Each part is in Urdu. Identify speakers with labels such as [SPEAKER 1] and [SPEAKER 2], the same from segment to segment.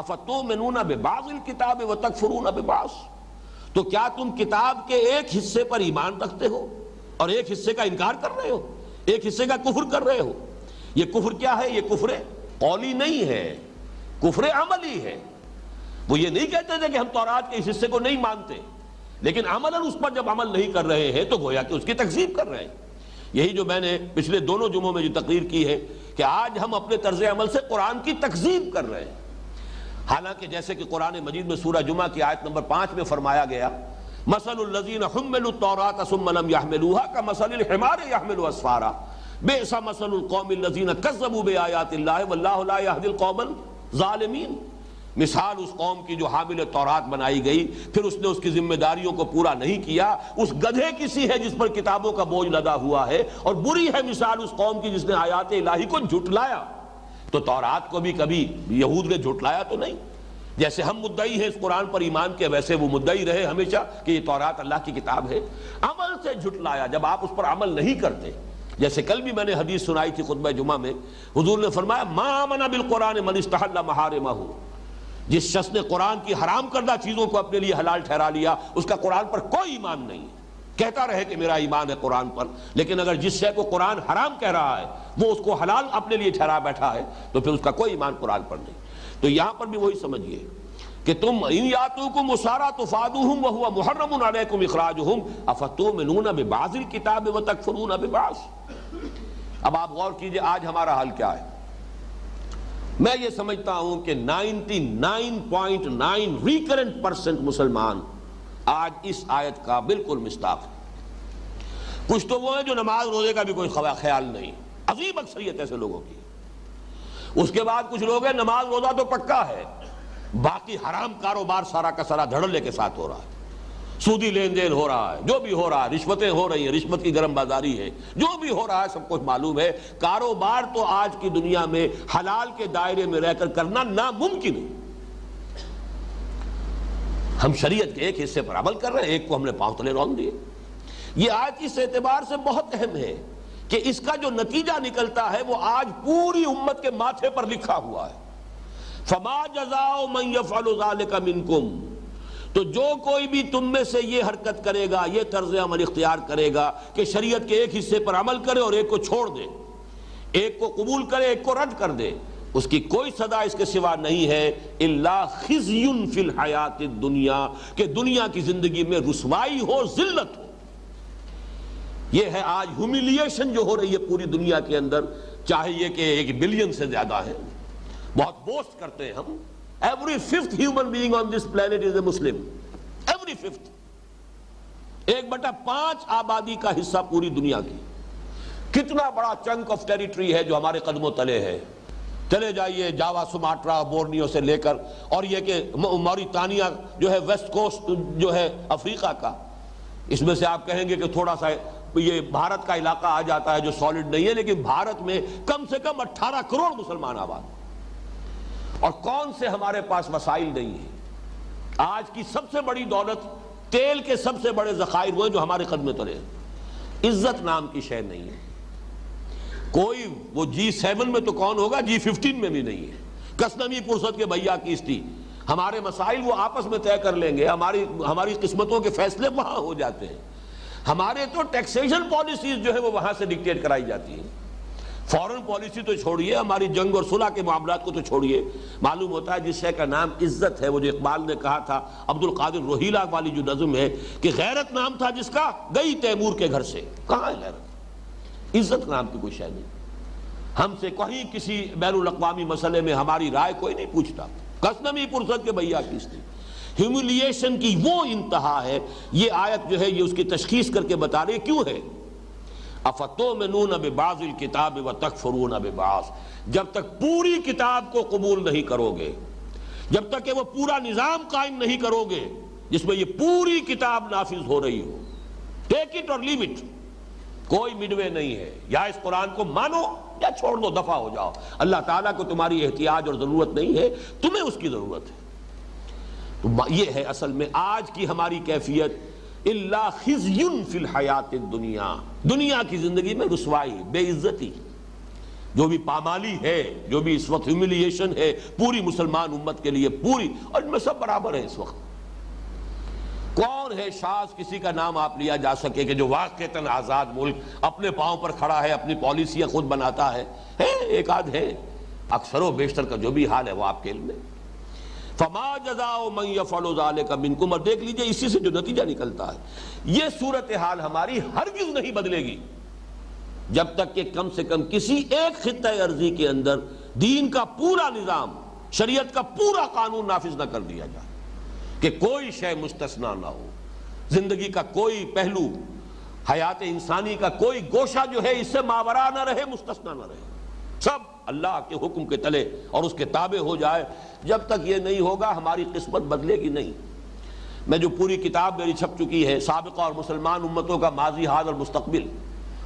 [SPEAKER 1] افتؤمنون ببعض الکتاب وتکفرون ببعض، تو کیا تم کتاب کے ایک حصے پر ایمان رکھتے ہو اور ایک حصے کا انکار کر رہے ہو، ایک حصے کا کفر کر رہے ہو؟ یہ کفر کیا ہے؟ یہ کفر قولی نہیں ہے، کفر عملی ہے۔ وہ یہ نہیں کہتے تھے کہ ہم تورات کے اس حصے کو نہیں مانتے، لیکن عملاً اس پر جب عمل نہیں کر رہے ہیں تو گویا کہ اس کی تکذیب کر رہے ہیں۔ یہی جو میں نے پچھلے دونوں جمعوں میں جو تقریر کی ہے کہ آج ہم اپنے طرز عمل سے قرآن کی تکذیب کر رہے ہیں، حالانکہ جیسے کہ قرآن مجید میں سورہ جمعہ کی آیت نمبر 5 میں فرمایا گیا مثل الذین حملوا التوراۃ ثم لم يحملوها كمثل الحمار يحمل اسفارا بئس مثل القوم الذین کذبوا بآیات اللہ واللہ لا یہدی القوم الظالمین۔ مثال اس قوم کی جو حامل تورات بنائی گئی پھر اس نے اس کی ذمہ داریوں کو پورا نہیں کیا، اس گدھے کی سی ہے جس پر کتابوں کا بوجھ لدا ہوا ہے، اور بری ہے مثال اس قوم کی جس نے آیات الہی کو جھٹلایا۔ تو تورات کو بھی کبھی یہود نے جھٹلایا تو نہیں، جیسے ہم مدعی ہیں اس قرآن پر ایمان کے، ویسے وہ مدعی رہے ہمیشہ کہ یہ تورات اللہ کی کتاب ہے۔ عمل سے جھٹلایا جب آپ اس پر عمل نہیں کرتے، جیسے کل بھی میں نے حدیث سنائی تھی خطبہ جمعہ میں، حضور نے فرمایا ما آمن بالقرآن من استحل محارمہ، جس شخص نے قرآن کی حرام کردہ چیزوں کو اپنے لیے حلال ٹھہرا لیا اس کا قرآن پر کوئی ایمان نہیں ہے۔ کہتا رہے کہ میرا ایمان ہے قرآن پر، لیکن اگر جس شے کو قرآن حرام کہہ رہا ہے وہ اس کو حلال اپنے لیے ٹھہرا بیٹھا ہے تو پھر اس کا کوئی ایمان قرآن پر نہیں۔ تو یہاں پر بھی وہی سمجھیے کہ تم ان یاتوکم اسارا تفادوہم وہو محرم علیکم اخراجہم افتؤمنون ببعض الکتاب وتکفرون ببعض۔ اب آپ غور کیجئے آج ہمارا حال کیا ہے۔ میں یہ سمجھتا ہوں کہ 99.9 ریکرنٹ% مسلمان آج اس آیت کا بالکل مصداق ہے۔ کچھ تو وہ ہیں جو نماز روزے کا بھی کوئی خیال نہیں، عظیم اکثریت ایسے لوگوں کی۔ اس کے بعد کچھ لوگ ہیں نماز روزہ تو پکا ہے، باقی حرام کاروبار سارا کا سارا دھڑلے کے ساتھ ہو رہا ہے، سودی لین دین ہو رہا ہے، جو بھی ہو رہا ہے، رشوتیں ہو رہی ہیں، رشوت کی گرم بازاری ہے، جو بھی ہو رہا ہے سب کچھ معلوم ہے۔ کاروبار تو آج کی دنیا میں حلال کے دائرے میں رہ کر کرنا ناممکن ہے۔ ہم شریعت کے ایک حصے پر عمل کر رہے ہیں، ایک کو ہم نے پاؤں تلے رون دیے۔ یہ آج اس اعتبار سے بہت اہم ہے کہ اس کا جو نتیجہ نکلتا ہے وہ آج پوری امت کے ماتھے پر لکھا ہوا ہے۔ فما جزاء من یفعل ذلک منکم، تو جو کوئی بھی تم میں سے یہ حرکت کرے گا، یہ طرز عمل اختیار کرے گا کہ شریعت کے ایک حصے پر عمل کرے اور ایک کو چھوڑ دے، ایک کو قبول کرے ایک کو رد کر دے، اس کی کوئی سزا اس کے سوا نہیں ہے الا خزی فی الحیات الدنیا، کہ دنیا کی زندگی میں رسوائی ہو، ذلت ہو۔ یہ ہے آج ہیوملیشن جو ہو رہی ہے پوری دنیا کے اندر، چاہے یہ کہ 1 بلین سے زیادہ ہے، بہت بوسٹ کرتے ہیں ہم۔ Every 5th human being on this planet is a Muslim. Every 5th. 1/5 آبادی کا حصہ پوری دنیا کی۔ کتنا بڑا چنک آف ٹیریٹری ہے جو ہمارے قدموں تلے ہے۔ چلے جائیے جاوا، سماٹرا، بورنیو سے لے کر، اور یہ کہ موریتانیہ جو ہے ویسٹ کوسٹ جو ہے افریقہ کا، اس میں سے آپ کہیں گے کہ تھوڑا سا یہ بھارت کا علاقہ آ جاتا ہے جو سالڈ نہیں ہے، لیکن بھارت میں کم سے کم 18 کروڑ مسلمان آباد، اور کون سے ہمارے پاس وسائل نہیں ہیں۔ آج کی سب سے بڑی دولت، تیل کے سب سے بڑے ذخائر وہ ہیں جو ہمارے قدمے تلے ہیں۔ عزت نام کی شے نہیں ہے کوئی، وہ G7 میں تو کون ہوگا، G15 میں بھی نہیں ہے۔ کسنمی پرست کے بھیا کیس تھی، ہمارے مسائل وہ آپس میں طے کر لیں گے، ہماری قسمتوں کے فیصلے وہاں ہو جاتے ہیں۔ ہمارے تو ٹیکسیشن پالیسیز جو ہے وہ وہاں سے ڈکٹیٹ کرائی جاتی ہیں۔ فورن پالیسی تو چھوڑیے، ہماری جنگ اور صلح کے معاملات کو تو چھوڑیے، معلوم ہوتا ہے جس شے کا نام عزت ہے، وہ جو اقبال نے کہا تھا، عبد القادر روہیلا والی جو نظم ہے کہ غیرت نام تھا جس کا گئی تیمور کے گھر سے، کہاں ہے غیرت؟ عزت نام کی کوئی شے نہیں۔ ہم سے کہیں کسی بین الاقوامی مسئلے میں ہماری رائے کوئی نہیں پوچھتا۔ کسنمی پرست کے بھیا کس تھی۔ ہیوملیشن کی وہ انتہا ہے، یہ آیت جو ہے یہ اس کی تشخیص کر کے بتا رہی ہے کیوں ہے۔ افتؤمنون ببعض الکتاب وتکفرون ببعض، جب تک پوری کتاب کو قبول نہیں کرو گے، جب تک کہ وہ پورا نظام قائم نہیں کرو گے جس میں یہ پوری کتاب نافذ ہو رہی ہو، ٹیک اٹ اور لیو اٹ، کوئی مڈ وے نہیں ہے، یا اس قرآن کو مانو یا چھوڑ دو، دفع ہو جاؤ۔ اللہ تعالیٰ کو تمہاری احتیاج اور ضرورت نہیں ہے، تمہیں اس کی ضرورت ہے۔ تو یہ ہے اصل میں آج کی ہماری کیفیت، الا خزی فی الحیات الدنیا، دنیا کی زندگی میں رسوائی، بے عزتی۔ جو بھی پامالی ہے، جو بھی اس وقت ہیوملیشن ہے پوری مسلمان امت کے لیے، پوری، اور ان میں سب برابر ہیں اس وقت۔ کون ہے شاذ کسی کا نام آپ لیا جا سکے کہ جو واقعتاً آزاد ملک اپنے پاؤں پر کھڑا ہے، اپنی پالیسیاں خود بناتا ہے؟ ایک آدھ ہے، اکثر و بیشتر کا جو بھی حال ہے وہ آپ کے علم میں۔ فما جزاء من یفعل ذلک منکم، اور دیکھ لیجئے اسی سے جو نتیجہ نکلتا ہے، یہ صورتحال ہماری ہرگز نہیں بدلے گی جب تک کہ کم سے کم کسی ایک خطہ ارضی کے اندر دین کا پورا نظام، شریعت کا پورا قانون نافذ نہ کر دیا جائے، کہ کوئی شے مستثنا نہ ہو، زندگی کا کوئی پہلو، حیات انسانی کا کوئی گوشہ جو ہے اس سے ماورا نہ رہے، مستثنا نہ رہے، سب اللہ کے حکم کے تلے اور اس کے تابع ہو جائے۔ جب تک یہ نہیں ہوگا ہماری قسمت بدلے گی نہیں۔ میں جو پوری کتاب میری چھپ چکی ہے، سابقہ اور مسلمان امتوں کا ماضی، حال اور مستقبل،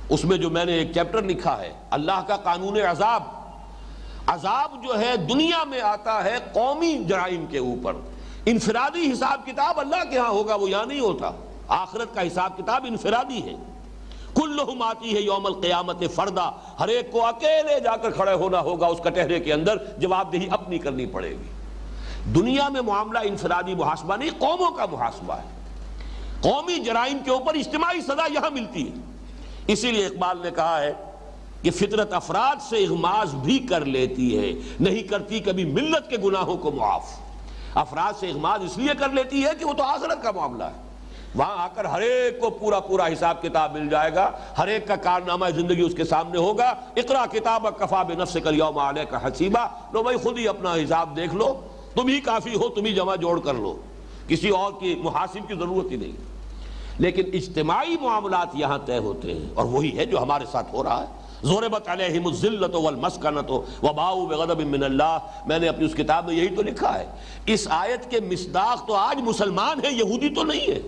[SPEAKER 1] اس میں جو میں نے ایک چیپٹر لکھا ہے، اللہ کا قانون عذاب۔ عذاب جو ہے دنیا میں آتا ہے قومی جرائم کے اوپر، انفرادی حساب کتاب اللہ کے ہاں ہوگا، وہ یہاں نہیں ہوتا۔ آخرت کا حساب کتاب انفرادی ہے، کلہم آتی ہے یوم القیامت فردا، ہر ایک کو اکیلے جا کر کھڑے ہونا ہوگا اس کٹہرے کے اندر، جواب دہی اپنی کرنی پڑے گی۔ دنیا میں معاملہ انفرادی محاسبہ نہیں، قوموں کا محاسبہ ہے۔ قومی جرائم کے اوپر اجتماعی سزا یہاں ملتی ہے۔ اسی لیے اقبال نے کہا ہے کہ فطرت افراد سے اغماض بھی کر لیتی ہے، نہیں کرتی کبھی ملت کے گناہوں کو معاف۔ افراد سے اغماض اس لیے کر لیتی ہے کہ وہ تو آخرت کا معاملہ ہے، وہاں آ کر ہر ایک کو پورا پورا حساب کتاب مل جائے گا، ہر ایک کا کارنامہ زندگی اس کے سامنے ہوگا۔ اقرا کتابک کفی بنفسک الیوم علیک حسیبا، لو بھائی خود ہی اپنا حساب دیکھ لو، تم ہی کافی ہو، تم ہی جمع جوڑ کر لو، کسی اور کی محاسب کی ضرورت ہی نہیں۔ لیکن اجتماعی معاملات یہاں طے ہوتے ہیں، اور وہی ہے جو ہمارے ساتھ ہو رہا ہے۔ ضربت علیہم الذلۃ والمسکنۃ وباؤوا بغضب من اللہ، میں نے اپنی اس کتاب میں یہی تو لکھا ہے۔ اس آیت کے مصداق تو آج مسلمان ہیں، یہودی تو نہیں ہے۔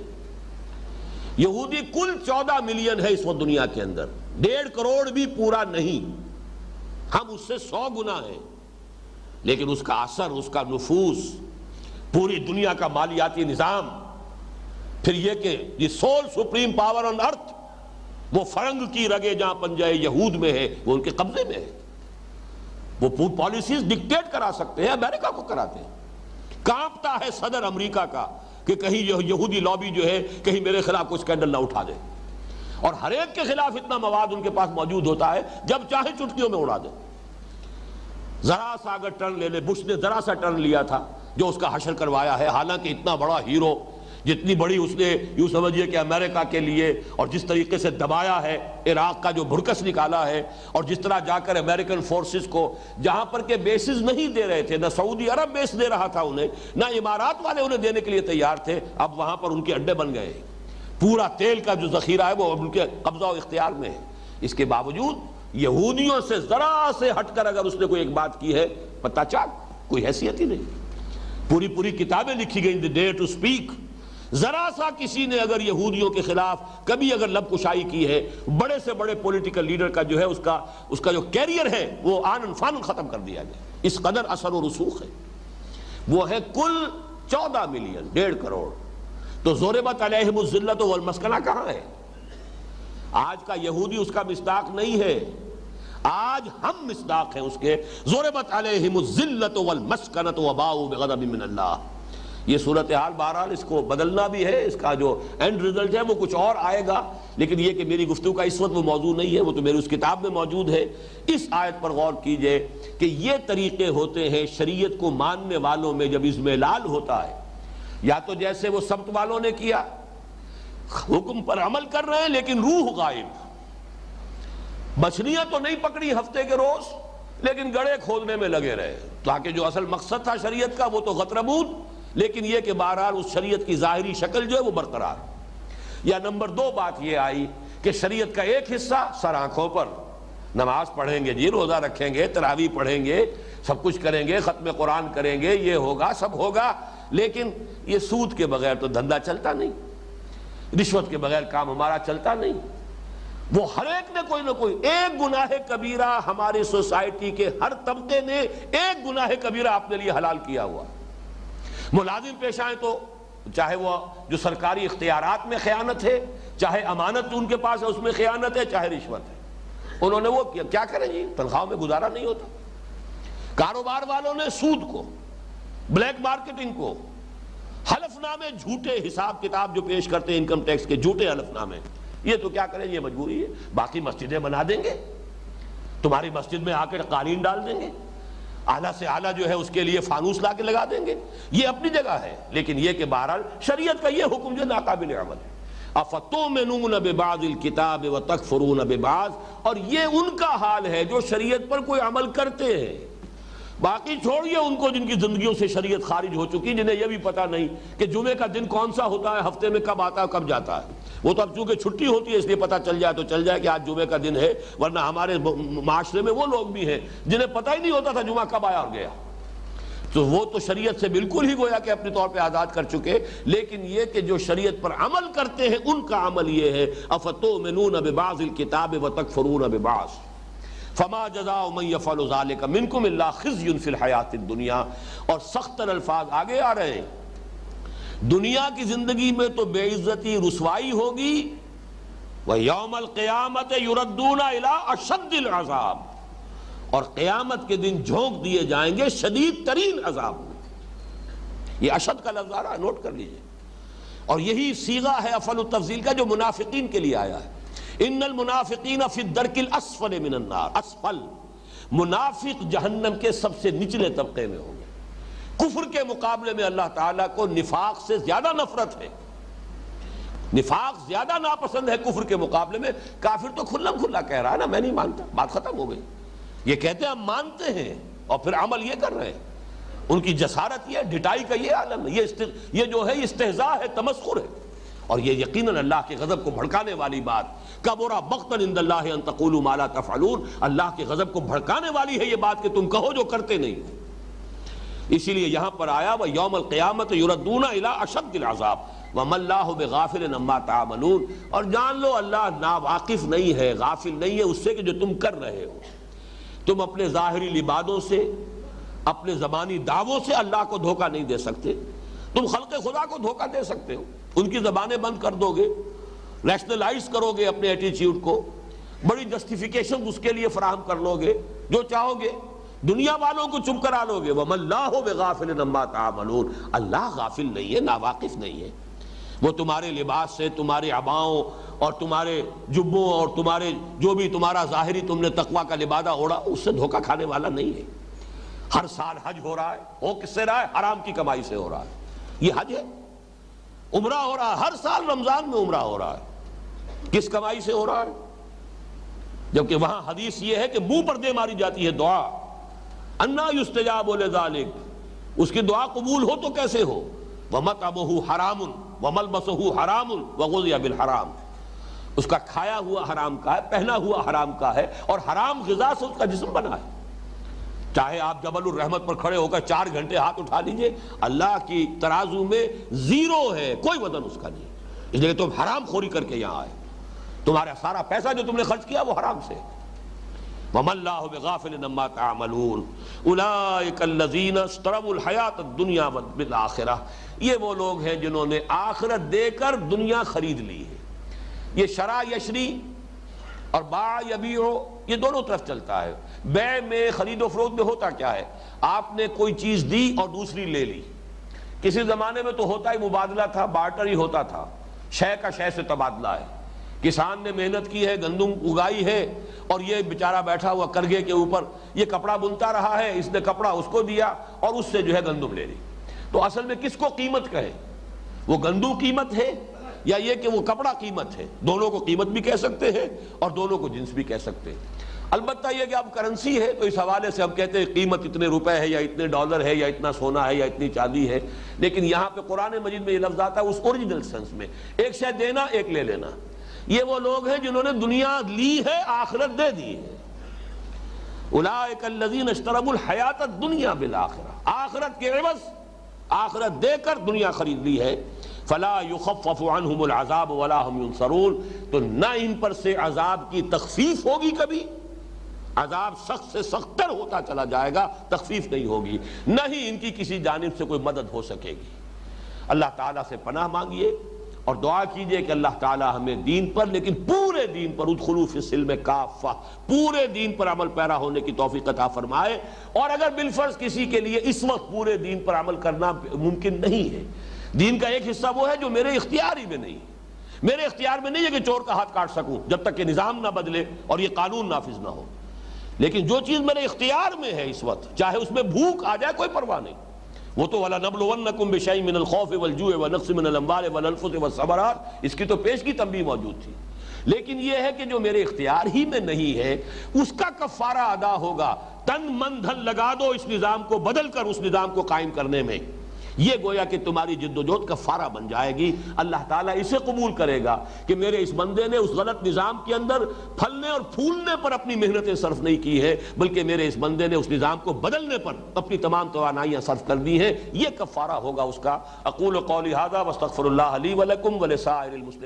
[SPEAKER 1] یہودی کل 14 ملین ہے اس وقت دنیا کے اندر، 1.5 کروڑ بھی پورا نہیں، ہم اس سے 100 گنا ہیں، لیکن اس کا اثر، اس کا نفوذ، پوری دنیا کا مالیاتی نظام، پھر یہ کہ یہ سول سپریم پاور آن ارتھ، وہ فرنگ کی رگیں جہاں پنجہ یہود میں ہے، وہ ان کے قبضے میں ہے۔ وہ پالیسیز ڈکٹیٹ کرا سکتے ہیں، امریکہ کو کراتے ہیں۔ کانپتا ہے صدر امریکہ کا کہ کہیں یہودی لابی جو ہے کہیں میرے خلاف کوئی سکینڈل نہ اٹھا دے، اور ہر ایک کے خلاف اتنا مواد ان کے پاس موجود ہوتا ہے جب چاہے چٹکیوں میں اڑا دے۔ ذرا سا اگر ٹرن لے لے، بش نے ذرا سا ٹرن لیا تھا جو اس کا حشر کروایا ہے، حالانکہ اتنا بڑا ہیرو، جتنی بڑی اس نے یوں سمجھیے کہ امریکہ کے لیے، اور جس طریقے سے دبایا ہے عراق کا جو بھڑکس نکالا ہے، اور جس طرح جا کر امریکن فورسز کو جہاں پر کے بیسز نہیں دے رہے تھے، نہ سعودی عرب بیس دے رہا تھا انہیں، نہ امارات والے انہیں دینے کے لیے تیار تھے، اب وہاں پر ان کے اڈے بن گئے۔ پورا تیل کا جو ذخیرہ ہے وہ ان کے قبضہ و اختیار میں ہے۔ اس کے باوجود یہودیوں سے ذرا سے ہٹ کر اگر اس نے کوئی ایک بات کی ہے، پتہ چاک کوئی حیثیت ہی نہیں۔ پوری کتابیں لکھی گئی، دی ڈے ٹو اسپیک۔ ذرا سا کسی نے اگر یہودیوں کے خلاف کبھی اگر لب کشائی کی ہے، بڑے سے بڑے پولیٹیکل لیڈر کا جو ہے اس کا جو کیریئر ہے وہ آنن فانن ختم کر دیا گیا۔ اس قدر اثر و رسوخ ہے۔ وہ ہے کل 14 ملین، 1.5 کروڑ۔ تو ضربت علیہم الذلۃ والمسکنہ کہاں ہے؟ آج کا یہودی اس کا مصداق نہیں ہے، آج ہم مصداق ہیں اس کے۔ ضربت علیہم الذلۃ والمسکنۃ وباؤوا بغضب من اللہ۔ یہ صورتحال بہرحال اس کو بدلنا بھی ہے، اس کا جو اینڈ ریزلٹ ہے وہ کچھ اور آئے گا، لیکن یہ کہ میری گفتگو کا اس وقت وہ موضوع نہیں ہے، وہ تو میری اس کتاب میں موجود ہے۔ اس آیت پر غور کیجئے کہ یہ طریقے ہوتے ہیں شریعت کو ماننے والوں میں جب اضمحلال ہوتا ہے، یا تو جیسے وہ سبت والوں نے کیا، حکم پر عمل کر رہے ہیں لیکن روح غائب، مچھلیاں تو نہیں پکڑی ہفتے کے روز لیکن گڑھے کھودنے میں لگے رہے، تاکہ جو اصل مقصد تھا شریعت کا وہ تو غتربود، لیکن یہ کہ بہرحال اس شریعت کی ظاہری شکل جو ہے وہ برقرار۔ یا نمبر 2 بات یہ آئی کہ شریعت کا ایک حصہ سر آنکھوں پر، نماز پڑھیں گے جی، روزہ رکھیں گے، تراویح پڑھیں گے، سب کچھ کریں گے، ختم قرآن کریں گے، یہ ہوگا سب ہوگا، لیکن یہ سود کے بغیر تو دھندا چلتا نہیں، رشوت کے بغیر کام ہمارا چلتا نہیں۔ وہ ہر ایک نے کوئی نہ کوئی ایک گناہ کبیرہ، ہماری سوسائٹی کے ہر طبقے نے ایک گناہ کبیرہ اپنے لیے حلال کیا ہوا۔ ملازم پیش آئیں تو چاہے وہ جو سرکاری اختیارات میں خیانت ہے، چاہے امانت ان کے پاس ہے اس میں خیانت ہے، چاہے رشوت ہے، انہوں نے وہ کیا کریں جی، تنخواہوں میں گزارا نہیں ہوتا۔ کاروبار والوں نے سود کو، بلیک مارکیٹنگ کو، حلف نامے جھوٹے، حساب کتاب جو پیش کرتے ہیں انکم ٹیکس کے جھوٹے حلف نامے، یہ تو کیا کریں، یہ مجبوری ہے۔ باقی مسجدیں بنا دیں گے، تمہاری مسجد میں آ کے قالین ڈال دیں گے، اعلیٰ سے اعلیٰ جو ہے اس کے لیے فانوس لا کے لگا دیں گے، یہ اپنی جگہ ہے، لیکن یہ کہ بہرحال شریعت کا یہ حکم جو ناقابل عمل ہے۔ افتؤمنون ببعض الکتاب وتکفرون ببعض، اور یہ ان کا حال ہے جو شریعت پر کوئی عمل کرتے ہیں۔ باقی چھوڑیے ان کو جن کی زندگیوں سے شریعت خارج ہو چکی، جنہیں یہ بھی پتہ نہیں کہ جمعے کا دن کون سا ہوتا ہے، ہفتے میں کب آتا ہے کب جاتا ہے۔ وہ تو اب چونکہ چھٹی ہوتی ہے اس لیے پتہ چل جائے تو چل جائے کہ آج جمعے کا دن ہے، ورنہ ہمارے معاشرے میں وہ لوگ بھی ہیں جنہیں پتہ ہی نہیں ہوتا تھا جمعہ کب آیا اور گیا۔ تو وہ تو شریعت سے بالکل ہی گویا کہ اپنے طور پہ آزاد کر چکے، لیکن یہ کہ جو شریعت پر عمل کرتے ہیں ان کا عمل یہ ہے افتؤمنون ببعض الکتاب وتکفرون ببعض فما جزاء من يفعل ذلك منكم الا خزي في الحیات الدنیا۔ اور سخت الفاظ آگے آ رہے ہیں، دنیا کی زندگی میں تو بے عزتی رسوائی ہوگی، وَيَوْمَ الْقِيَامَةِ يُرَدُّونَ إِلَىٰ أَشَدِّ الْعَذَابِ، اور قیامت کے دن جھونک دیے جائیں گے شدید ترین عذاب میں۔ یہ اشد کا لفظ آ رہا ہے، نوٹ کر لیجئے، اور یہی صیغہ ہے افعل التفضیل کا جو منافقین کے لیے آیا ہے۔ ان المنافقین فی الدرک الاسفل من النار، اسفل، منافق جہنم کے سب سے نچلے طبقے میں ہوں گے۔ کفر کے مقابلے میں اللہ تعالیٰ کو نفاق سے زیادہ نفرت ہے، نفاق زیادہ ناپسند ہے کفر کے مقابلے میں۔ کافر تو کھلم کھلا کہہ رہا ہے نا میں نہیں مانتا، بات ختم ہو گئی۔ یہ کہتے ہیں ہم مانتے ہیں اور پھر عمل یہ کر رہے ہیں، ان کی جسارت یہ، ڈٹائی کا یہ عالم ہے، یہ جو ہے استہزاء ہے، تمسخر ہے، اور یہ یقیناً اللہ کے غضب کو بھڑکانے والی بات۔ کبر مقتا عند اللہ ان تقولوا ما لا تفعلون، اللہ کے غضب کو بھڑکانے والی ہے یہ بات کہ تم کہو جو کرتے نہیں ہو۔ اسی لیے یہاں پر آیا وَيَوْمَ الْقِيَامَةِ يُرَدُّونَ إِلَىٰ أَشَدِّ الْعَذَابِ وَمَا اللَّهُ بِغَافِلٍ عَمَّا تَعْمَلُونَ، اور جان لو اللہ ناواقف نہیں ہے، غافل نہیں ہے اس سے کہ جو تم کر رہے ہو۔ تم اپنے ظاہری لبادوں سے، اپنے زبانی دعووں سے اللہ کو دھوکہ نہیں دے سکتے، تم خلق خدا کو دھوکہ دے سکتے ہو۔ ان کی زبانیں بند کر دو گے، ریشنلائز کرو گے اپنے ایٹیچیوڈ کو، بڑی جسٹیفیکیشن اس کے لیے فراہم کر لو گے، جو چاہو گے، دنیا والوں کو چپ کرا لو گے۔ وَمَا اللَّهُ بِغَافِلٍ عَمَّا تَعْمَلُونَ، اللہ غافل نہیں ہے، ناواقف نہیں ہے، وہ تمہارے لباس سے، تمہارے عباؤں اور تمہارے جبوں اور تمہارے جو بھی تمہارا ظاہری تم نے تقویٰ کا لبادہ اوڑھا اس سے دھوکہ کھانے والا نہیں ہے۔ ہر سال حج ہو رہا ہے، ہو کس سے رہا ہے؟ حرام کی کمائی سے ہو رہا ہے، یہ حج ہے۔ عمرہ ہو رہا ہے، ہر سال رمضان میں عمرہ ہو رہا ہے، کس کمائی سے ہو رہا ہے؟ جبکہ وہاں حدیث یہ ہے کہ منہ پر دے ماری جاتی ہے دعا، انا یستجاب لذالک، اس کی دعا قبول ہو تو کیسے ہو؟ وَمَطْعَمُهُ حَرَامٌ وَمَلْبَسُهُ حَرَامٌ وَغُذِيَ بِالْحَرَامِ، اس کا کھایا ہوا حرام کا ہے، پہنا ہوا حرام کا ہے، اور حرام غذا سے اس کا جسم بنا ہے۔ چاہے آپ جبل الرحمت پر کھڑے ہو کر 4 گھنٹے ہاتھ اٹھا لیجئے، اللہ کی ترازو میں زیرو ہے، کوئی وزن اس کا نہیں، اس لیے تم حرام خوری کر کے یہاں آئے، تمہارا سارا پیسہ جو تم نے خرچ کیا وہ حرام سے۔ وَمَا اللَّهُ بِغَافِلٍ عَمَّا تَعْمَلُونَ أُولَٰئِكَ الَّذِينَ اشْتَرَوُا الْحَيَاةَ الدُّنْيَا بِالْآخِرَةِ، یہ وہ لوگ ہیں جنہوں نے آخرت دے کر دنیا خرید لی ہے۔ یہ شرع یشری اور باع یبیع، یہ دونوں طرف چلتا ہے۔ بیع میں، خرید و فروخت میں ہوتا کیا ہے؟ آپ نے کوئی چیز دی اور دوسری لے لی۔ کسی زمانے میں تو ہوتا ہی مبادلہ تھا، بارٹر ہی ہوتا تھا، شے کا شے سے تبادلہ ہے۔ کسان نے محنت کی ہے، گندم اگائی ہے، اور یہ بیچارہ بیٹھا ہوا کرگے کے اوپر یہ کپڑا بنتا رہا ہے، اس نے کپڑا اس کو دیا اور اس سے جو ہے گندم لے لی۔ تو اصل میں کس کو قیمت کہے؟ وہ گندم قیمت ہے یا یہ کہ وہ کپڑا قیمت ہے؟ دونوں کو قیمت بھی کہہ سکتے ہیں اور دونوں کو جنس بھی کہہ سکتے ہیں۔ البتہ یہ کہ اب کرنسی ہے تو اس حوالے سے ہم کہتے ہیں قیمت اتنے روپے ہے یا اتنے ڈالر ہے یا اتنا سونا ہے یا اتنی چاندی ہے، لیکن یہاں پہ قرآن مجید میں یہ لفظ آتا ہے اس اوریجنل سینس میں، ایک شے دینا ایک لے لینا۔ یہ وہ لوگ ہیں جنہوں نے دنیا لی ہے، آخرت دے دی ہے۔ اولئک الذین اشتروا الحیاۃ الدنیا بالآخرہ، آخرت کے عوض آخرت دے کر دنیا خرید لی ہے۔ فلا یخفف عنہم العذاب ولا هم ینصرون، تو نہ ان پر سے عذاب کی تخفیف ہوگی، کبھی عذاب سخت سے سخت تر ہوتا چلا جائے گا، تخفیف نہیں ہوگی، نہ ہی ان کی کسی جانب سے کوئی مدد ہو سکے گی۔ اللہ تعالیٰ سے پناہ مانگیے اور دعا کیجئے کہ اللہ تعالیٰ ہمیں دین پر لیکن پوری پورے دین پر ادخلوا فی السلم کافہ، پورے دین پر عمل پیرا ہونے کی توفیق عطا فرمائے۔ اور اگر بالفرض کسی کے لیے اس وقت پورے دین پر عمل کرنا ممکن نہیں ہے، دین کا ایک حصہ وہ ہے جو میرے اختیار ہی میں نہیں ہے، میرے اختیار میں نہیں ہے کہ چور کا ہاتھ کاٹ سکوں جب تک کہ نظام نہ بدلے اور یہ قانون نافذ نہ ہو، لیکن جو چیز میرے اختیار میں ہے اس وقت، چاہے اس میں بھوک آ جائے کوئی پرواہ نہیں، وہ تو وَلَنَبْلُوَنَّكُمْ بِشَيْءٍ مِّنَ الْخَوْفِ وَالْجُوعِ وَنَقْصٍ مِّنَ الْأَمْوَالِ وَالْأَنفُسِ وَالثَّمَرَاتِ، اس کی تو پیش کی تنبیہ موجود تھی۔ لیکن یہ ہے کہ جو میرے اختیار ہی میں نہیں ہے اس کا کفارہ ادا ہوگا، تن من دھن لگا دو اس نظام کو بدل کر اس نظام کو قائم کرنے میں، یہ گویا کہ تمہاری جد و جہد کفارہ بن جائے گی۔ اللہ تعالیٰ اسے قبول کرے گا کہ میرے اس بندے نے اس غلط نظام کے اندر پھلنے اور پھولنے پر اپنی محنتیں صرف نہیں کی ہے، بلکہ میرے اس بندے نے اس نظام کو بدلنے پر اپنی تمام توانائیاں صرف کر دی ہیں، یہ کفارہ ہوگا اس کا۔ اقول قولی ھذا واستغفر اللہ لی ولکم ولسائر المسلمین۔